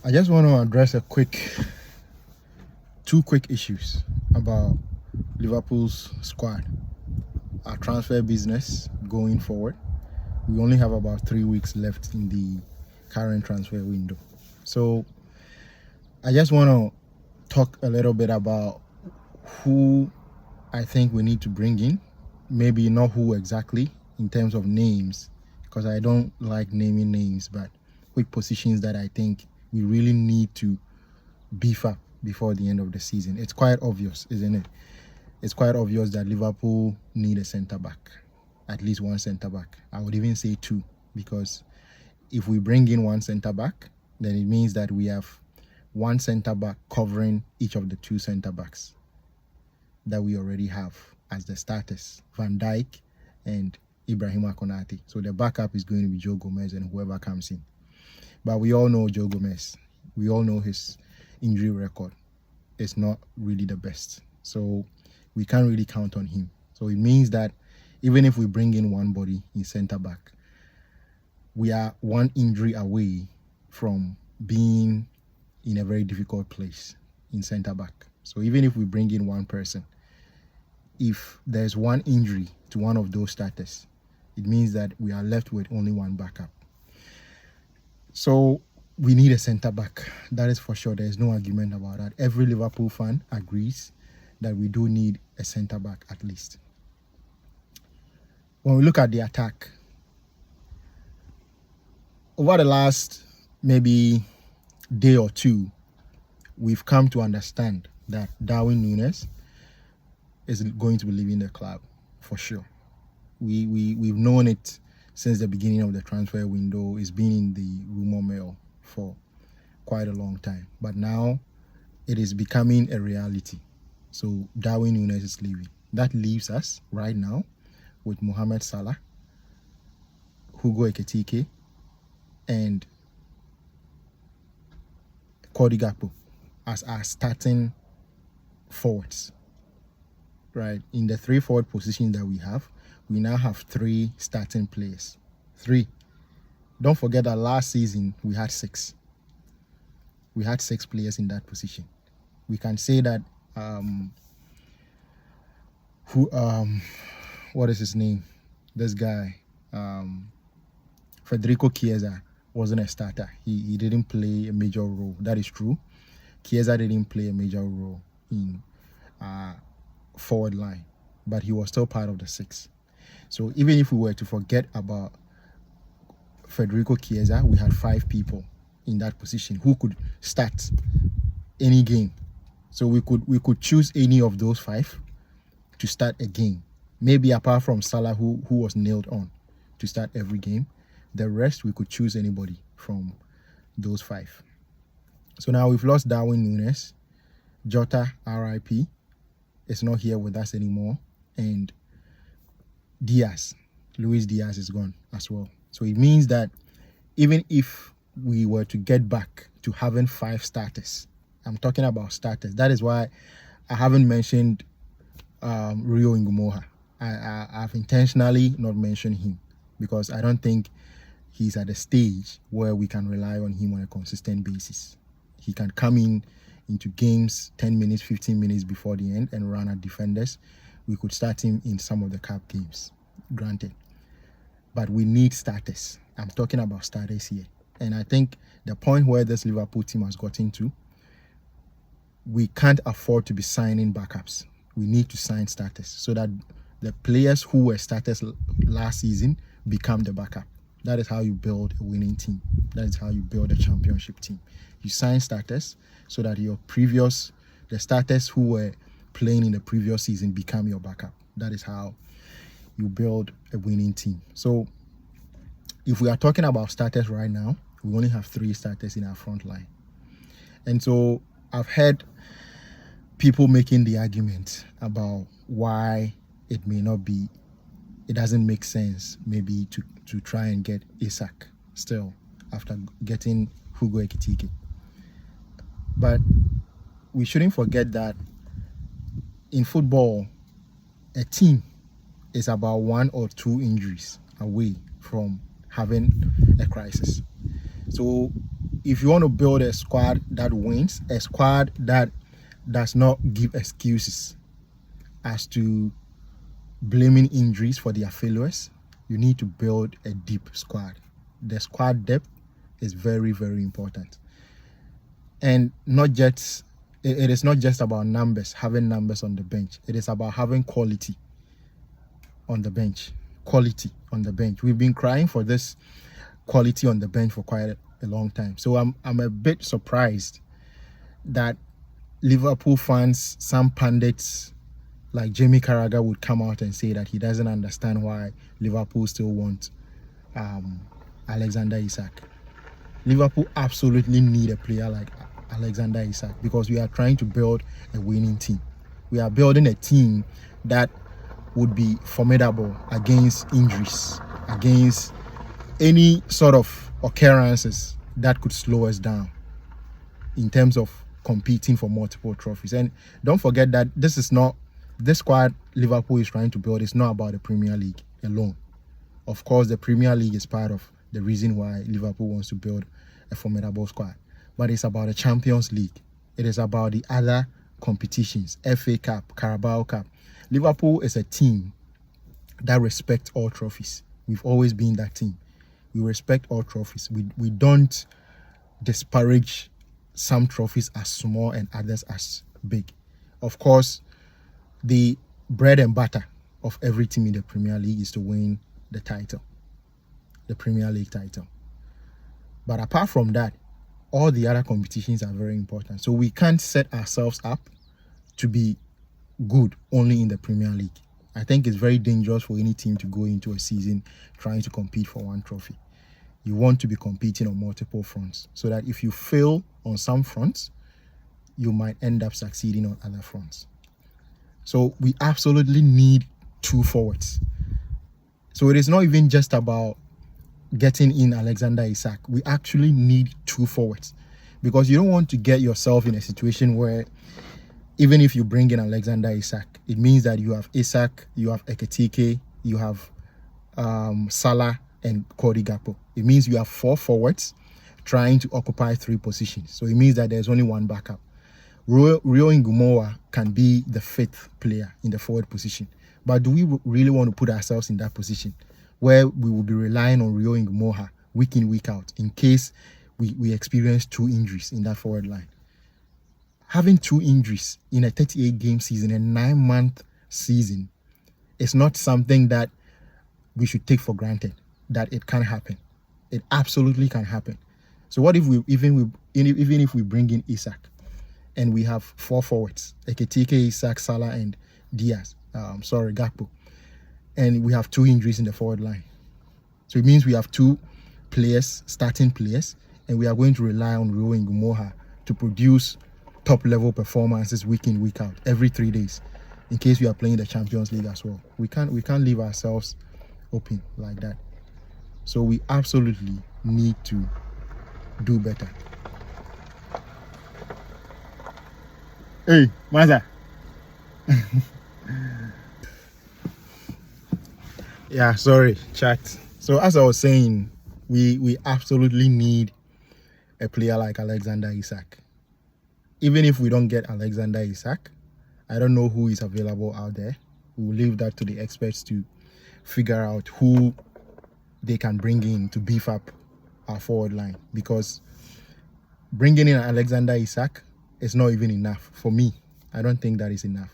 I just want to address two quick issues about Liverpool's squad, our transfer business going forward. We only have about 3 weeks left in the current transfer window. So I just want to talk a little bit about who I think we need to bring in. Maybe not who exactly in terms of names, because I don't like naming names, but quick positions that I think we really need to beef up before the end of the season. It's quite obvious, isn't it? It's quite obvious that Liverpool need a centre back, at least one centre back. I would even say two, because if we bring in one centre back, then it means that we have one centre back covering each of the two centre backs that we already have as the starters, Van Dijk and Ibrahima Konate. So the backup is going to be Joe Gomez and whoever comes in. But we all know Joe Gomez. We all know his injury record is not really the best. So we can't really count on him. So it means that even if we bring in one body in centre back, we are one injury away from being in a very difficult place in centre back. So even if we bring in one person, if there's one injury to one of those starters, it means that we are left with only one backup. So we need a centre back. That is for sure. There's no argument about that. Every Liverpool fan agrees that we do need a centre back at least. When we look at the attack, over the last maybe day or two, we've come to understand that Darwin Núñez is going to be leaving the club for sure. We've known it since the beginning of the transfer window. It's been in the rumor mill for quite a long time, but now it is becoming a reality. So Darwin Núñez is leaving. That leaves us right now with Mohamed Salah, Hugo Ekitike, and Cody Gakpo as our starting forwards. Right, in the 3 forward positions that we now have 3 starting players. 3. Don't forget that last season we had 6. We had 6 players in that position. We can say that what is his name? This guy, Federico Chiesa, wasn't a starter. He didn't play a major role. That is true. Chiesa didn't play a major role in forward line, but he was still part of the 6. So even if we were to forget about Federico Chiesa, we had 5 people in that position who could start any game. So we could choose any of those 5 to start a game. Maybe apart from Salah, who was nailed on to start every game. The rest we could choose anybody from those 5. So now we've lost Darwin Núñez. Jota, RIP, is not here with us anymore, and Luis Diaz is gone as well. So it means that even if we were to get back to having 5 starters, I'm talking about starters. That is why I haven't mentioned Rio Ngumoha. I've intentionally not mentioned him because I don't think he's at a stage where we can rely on him on a consistent basis. He can come into games 10 minutes, 15 minutes before the end and run at defenders. We could start him in some of the cup games, granted. But we need starters. I'm talking about starters here. And I think the point where this Liverpool team has gotten to, we can't afford to be signing backups. We need to sign starters so that the players who were starters last season become the backup. That is how you build a winning team. That is how you build a championship team. You sign starters so that the starters who were playing in the previous season become your backup. That is how you build a winning team. So if we are talking about starters right now, we only have 3 starters in our front line. And so I've heard people making the argument about why it doesn't make sense maybe to try and get Isak still after getting Hugo Ekitike. But we shouldn't forget that in football, a team is about 1 or 2 injuries away from having a crisis. So if you want to build a squad that wins, a squad that does not give excuses as to blaming injuries for their failures, you need to build a deep squad. The squad depth is very, very important. And it is not just about numbers, having numbers on the bench. It is about having quality on the bench. Quality on the bench. We've been crying for this quality on the bench for quite a long time. So I'm a bit surprised that Liverpool fans, some pundits like Jamie Carragher would come out and say that he doesn't understand why Liverpool still want Alexander Isak. Liverpool absolutely need a player like Alexander Isak because we are trying to build a winning team. We are building a team that would be formidable against injuries, against any sort of occurrences that could slow us down in terms of competing for multiple trophies. And don't forget that this squad Liverpool is trying to build is not about the Premier League alone. Of course, the Premier League is part of the reason why Liverpool wants to build a formidable squad. But it's about the Champions League. It is about the other competitions, FA Cup, Carabao Cup. Liverpool is a team that respects all trophies. We've always been that team. We respect all trophies. We don't disparage some trophies as small and others as big. Of course, the bread and butter of every team in the Premier League is to win the title, the Premier League title. But apart from that, all the other competitions are very important. So we can't set ourselves up to be good only in the Premier League. I think it's very dangerous for any team to go into a season trying to compete for one trophy. You want to be competing on multiple fronts so that if you fail on some fronts, you might end up succeeding on other fronts. So we absolutely need two forwards. So it is not even just about getting in Alexander Isak. We actually need two forwards because you don't want to get yourself in a situation where even if you bring in Alexander Isak, it means that you have Isak, you have Ekitike, you have Salah and Cody Gakpo. It means you have four forwards trying to occupy three positions. So it means that there's only one backup. Rio Ngumoa can be the fifth player in the forward position. But do we really want to put ourselves in that position where we will be relying on Rio Ngumoa week in, week out in case we experience two injuries in that forward line? Having two injuries in a 38-game season, a 9-month season, is not something that we should take for granted, that it can happen. It absolutely can happen. So what if even if we bring in Isak and we have four forwards, Ekitike, Isak, Salah, and Gakpo, and we have two injuries in the forward line? So it means we have two players, starting players, and we are going to rely on Rio Ngumoa to produce top-level performances week in, week out, every 3 days, in case we are playing the Champions League as well. We can't leave ourselves open like that. So we absolutely need to do better. Hey, Maza. Yeah, sorry, chat. So as I was saying, we absolutely need a player like Alexander Isak. Even if we don't get Alexander Isak, I don't know who is available out there. We will leave that to the experts to figure out who they can bring in to beef up our forward line. Because bringing in Alexander Isak is not even enough. For me, I don't think that is enough.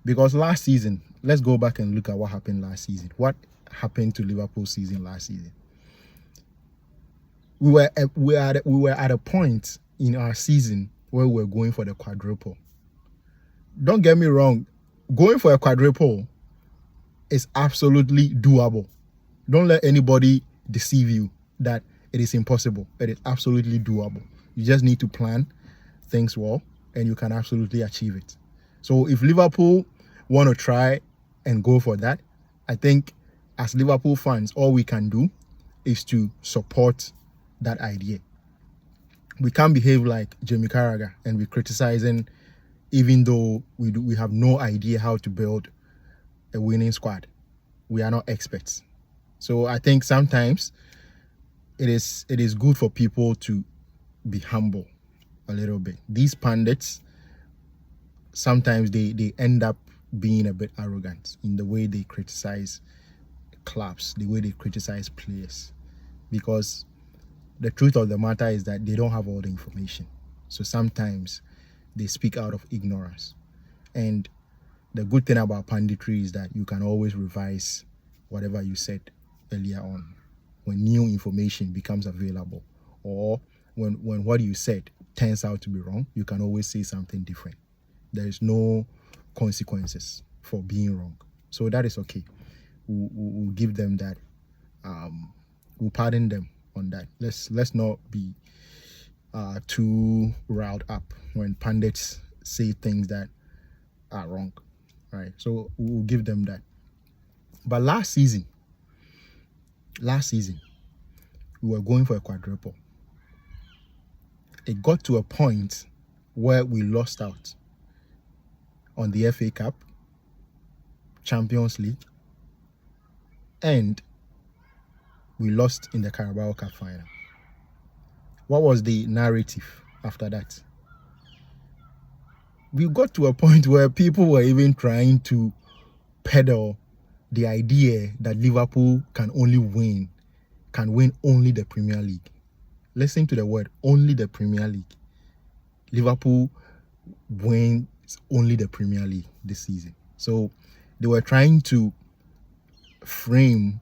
Because last season, let's go back and look at what happened last season. What happened to Liverpool's season last season? We were at a point in our season where we were going for the quadruple. Don't get me wrong, going for a quadruple is absolutely doable. Don't let anybody deceive you that it is impossible. It is absolutely doable. You just need to plan things well and you can absolutely achieve it. So if Liverpool want to try and go for that, I think as Liverpool fans, all we can do is to support that idea. We can't behave like Jamie Carragher and be criticizing even though we have no idea how to build a winning squad. We are not experts. So I think sometimes it is good for people to be humble a little bit. These pundits, sometimes they end up being a bit arrogant in the way they criticize clubs, the way they criticize players, because the truth of the matter is that they don't have all the information. So sometimes they speak out of ignorance. And the good thing about punditry is that you can always revise whatever you said earlier on when new information becomes available, or when what you said turns out to be wrong. You can always say something different. There is no consequences for being wrong. So that is okay. We'll give them that. We'll pardon them on that. Let's not be too riled up when pundits say things that are wrong, right? So we'll give them that. But last season, we were going for a quadruple. It got to a point where we lost out on the FA Cup, Champions League, and we lost in the Carabao Cup final. What was the narrative after that? We got to a point where people were even trying to peddle the idea that Liverpool can win only the Premier League. Listen to the word, only the Premier League. Liverpool wins only the Premier League this season. So they were trying to frame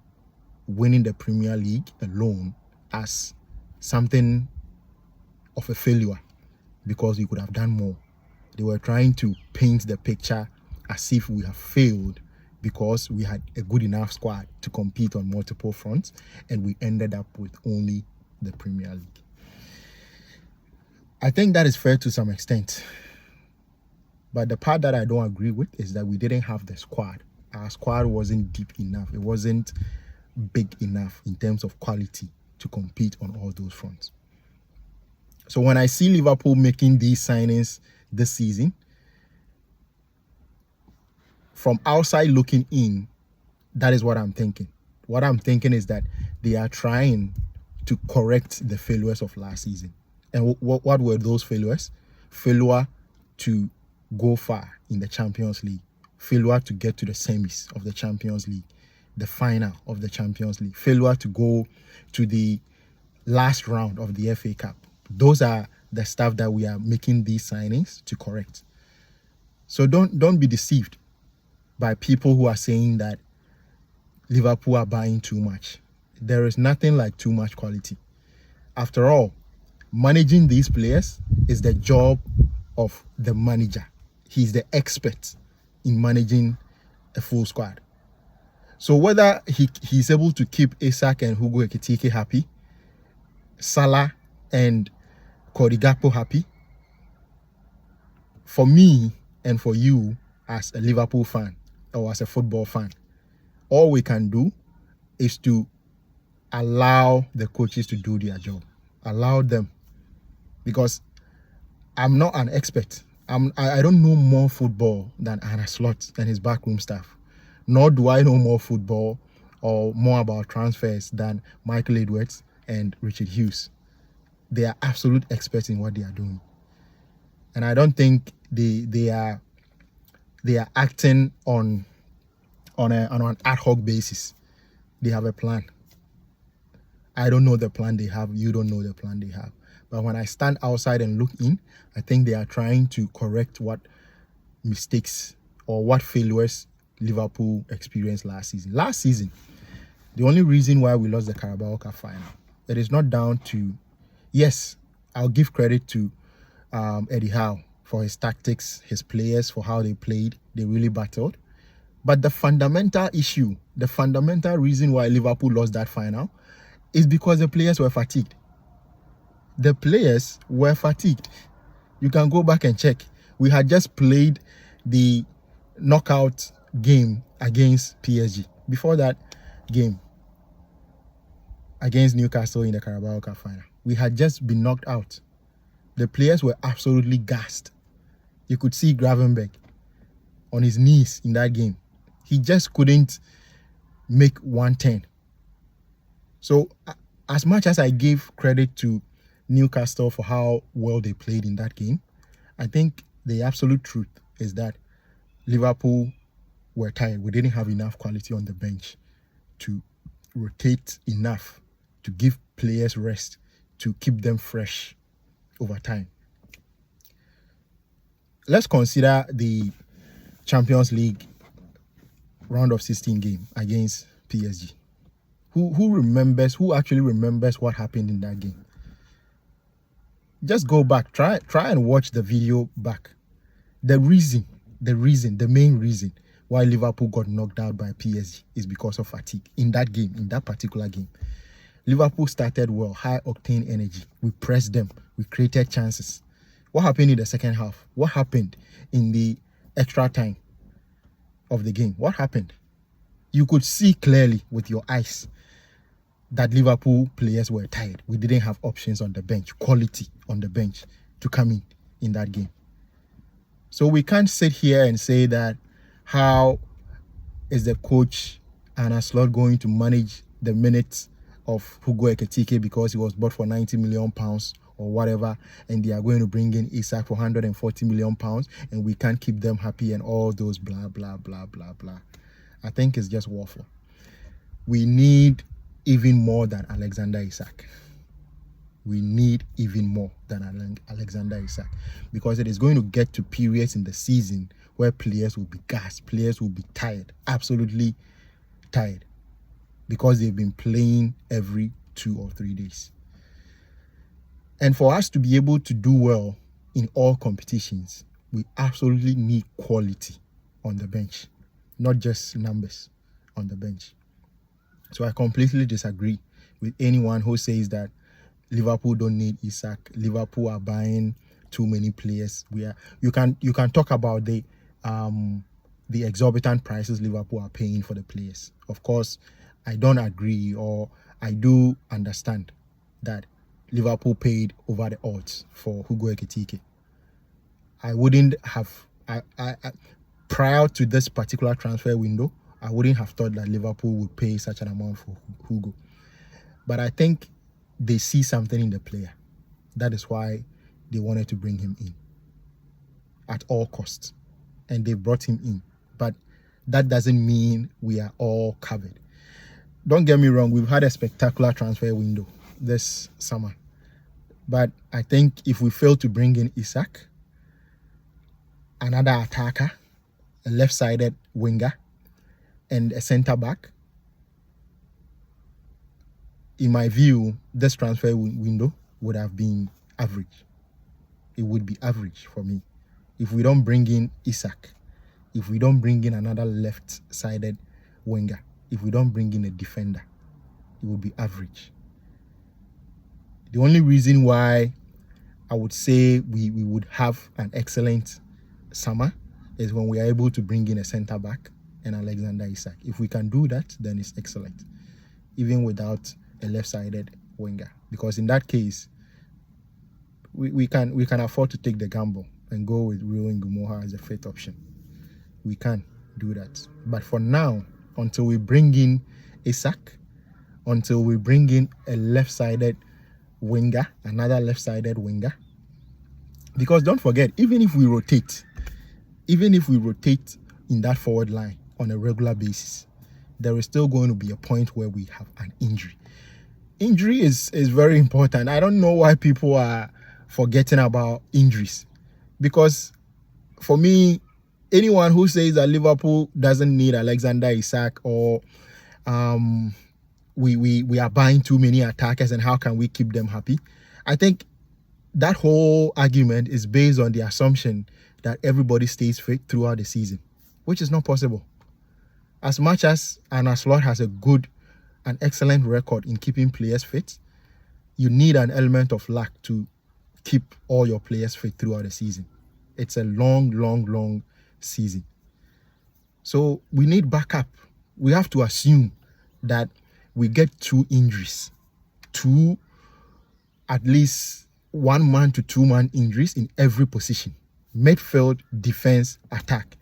winning the Premier League alone as something of a failure because we could have done more. They were trying to paint the picture as if we have failed because we had a good enough squad to compete on multiple fronts, and we ended up with only the Premier League. I think that is fair to some extent. But the part that I don't agree with is that we didn't have the squad. Our squad wasn't deep enough. It wasn't big enough in terms of quality to compete on all those fronts. So when I see Liverpool making these signings this season, from outside looking in, that is what I'm thinking. What I'm thinking is that they are trying to correct the failures of last season. And what were those failures? Failure to go far in the Champions League, failure to get to the semis of the Champions League, the final of the Champions League, failure to go to the last round of the FA Cup. Those are the stuff that we are making these signings to correct. So don't be deceived by people who are saying that Liverpool are buying too much. There is nothing like too much quality. After all, managing these players is the job of the manager. He's the expert in managing a full squad. So whether he's able to keep Isak and Hugo Ekitike happy, Salah and Cody Gakpo happy, for me and for you as a Liverpool fan or as a football fan, all we can do is to allow the coaches to do their job. Allow them. Because I'm not an expert. I don't know more football than Arne Slot and his backroom staff. Nor do I know more football or more about transfers than Michael Edwards and Richard Hughes. They are absolute experts in what they are doing. And I don't think they are acting on an ad hoc basis. They have a plan. I don't know the plan they have. You don't know the plan they have. But when I stand outside and look in, I think they are trying to correct what mistakes or what failures Liverpool experienced last season. Last season, the only reason why we lost the Carabao Cup final, it is not down to, yes, I'll give credit to Eddie Howe for his tactics, his players, for how they played. They really battled. But the fundamental issue, the fundamental reason why Liverpool lost that final is because the players were fatigued. The players were fatigued. You can go back and check. We had just played the knockout game against PSG. Before that game, against Newcastle in the Carabao Cup final, we had just been knocked out. The players were absolutely gassed. You could see Gravenberch on his knees in that game. He just couldn't make 110. So as much as I gave credit to Newcastle for how well they played in that game. I think the absolute truth is that Liverpool were tired. We didn't have enough quality on the bench to rotate enough to give players rest, to keep them fresh over time. Let's consider the Champions League round of 16 game against PSG. Who actually remembers what happened in that game? Just go back, try and watch the video back. The main reason why Liverpool got knocked out by PSG is because of fatigue in that particular game. Liverpool started well, high octane energy. We pressed them, we created chances. What happened in the second half? What happened in the extra time of the game? What happened? You could see clearly with your eyes that Liverpool players were tired. We didn't have options on the bench, quality on the bench to come in that game. So we can't sit here and say that how is the coach Arne Slot going to manage the minutes of Hugo Ekitike because he was bought for £90 million or whatever, and they are going to bring in Isak for £140 million, and we can't keep them happy and all those blah, blah, blah, blah, blah. I think it's just waffle. We need even more than Alexander Isak. We need even more than Alexander Isak, because it is going to get to periods in the season where players will be gassed, players will be tired, absolutely tired, because they've been playing every 2 or 3 days. And for us to be able to do well in all competitions, we absolutely need quality on the bench, not just numbers on the bench. So I completely disagree with anyone who says that Liverpool don't need Isak. Liverpool are buying too many players. You can talk about the exorbitant prices Liverpool are paying for the players. Of course, I don't agree, or I do understand that Liverpool paid over the odds for Hugo Ekitike. I wouldn't have, prior to this particular transfer window, I wouldn't have thought that Liverpool would pay such an amount for Hugo. But I think they see something in the player. That is why they wanted to bring him in at all costs. And they brought him in. But that doesn't mean we are all covered. Don't get me wrong, we've had a spectacular transfer window this summer. But I think if we fail to bring in Isak, another attacker, a left-sided winger, and a centre-back, in my view, this transfer window would have been average. It would be average for me. If we don't bring in Isak, if we don't bring in another left-sided winger, if we don't bring in a defender, it would be average. The only reason why I would say we would have an excellent summer is when we are able to bring in a centre-back and Alexander Isak. If we can do that, then it's excellent, even without a left-sided winger, because in that case we can afford to take the gamble and go with Rio Ngumoha as a fifth option. We can do that. But for now, until we bring in Isak, until we bring in a left-sided winger, another left-sided winger, because don't forget, even if we rotate in that forward line on a regular basis, there is still going to be a point where we have an injury. Injury is very important. I don't know why people are forgetting about injuries, because for me, anyone who says that Liverpool doesn't need Alexander Isak, or we are buying too many attackers and how can we keep them happy, I think that whole argument is based on the assumption that everybody stays fit throughout the season, which is not possible. As much as Arne Slot has an excellent record in keeping players fit, you need an element of luck to keep all your players fit throughout the season. It's a long season. So we need backup. We have to assume that we get 2 injuries, at least 1 man to 2 man injuries in every position. Midfield, defense, attack.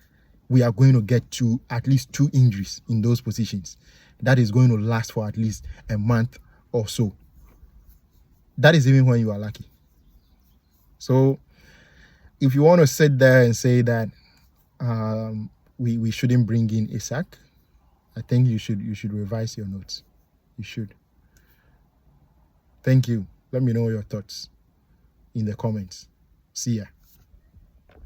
We are going to get at least 2 injuries in those positions. That is going to last for at least a month or so. that is even when you are lucky. So if you want to sit there and say that we shouldn't bring in Isaac, I think you should revise your notes. You should. Thank you. Let me know your thoughts in the comments. See ya.